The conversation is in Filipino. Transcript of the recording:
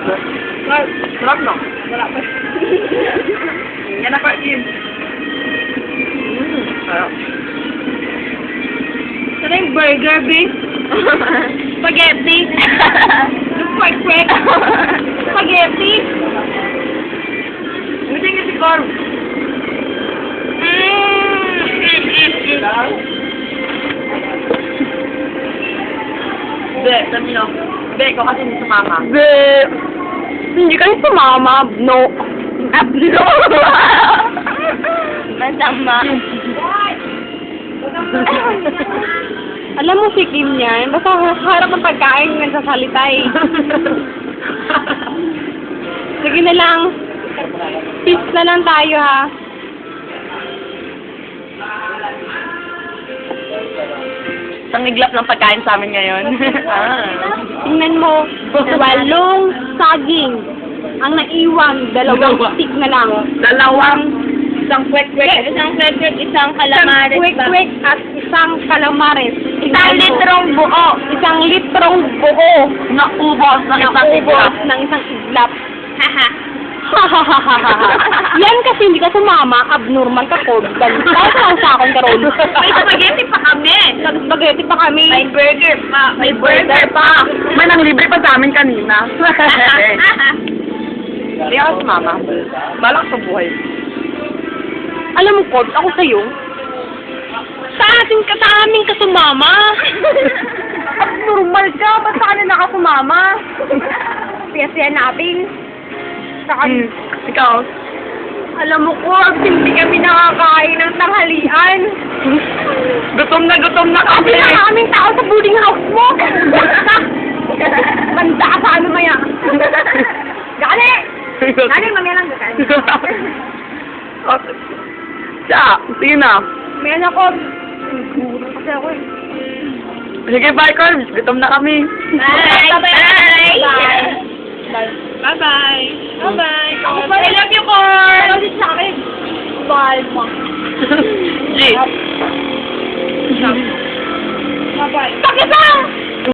Sarap no? Sarap. Yan na pa, Kim. Sarap. Sana yung burger, babe? Spaghetti. Yung quick. Spaghetti. Buti nga si Carl. Be, sabi nyo. Be, ikaw kasi hindi sumama. Be, hindi kayo sumama. No. No. Masama. Alam mo si Kim yan, basta harap ng pagkain nagsasalita eh. Sige na lang. Peace na lang tayo ha. Isang iglap ng pagkain sa amin ngayon. Tingnan mo, 8 saging. Ang naiwan, 2 stick na lang. Isang kwek-kwek. Isang calamares. Quick at isang calamares. Isang litrong buo. Isang litrong buo. Naubos ng isang iglap. ng isang iglap. Haha. Yan kasi hindi ka sumama, abnormal ka, Cold. Dahil lang sa akin karon. May spaghetti pa kami. Spaghetti pa kami. May burger pa. May burger pa. May nanglibre pa sa amin kanina. Hindi ako sumama. Balak sa buhay. Alam mo, Cold, ako sa'yo. Sa amin ka sumama. Abnormal ka, ba't sa kanila ka sumama? Siya natin. Saka, Ikaw? alam mo, Cold, hindi kami nakakain ng tanghalian. Gutom na kami. Ang aming tao sa boarding house mo. Banda ka sa ano maya. Gani! Gani, mamaya lang gakain. Siya, sige na. Mamaya na, Cold. Gutom kasi ako eh. Sige, bye, Carl. Gutom na kami. Bye! Bye! Bye-bye! Bye-bye! I love you, Cor! I love you sa akin. Bye, ma. G. Bye-bye. Pakisang!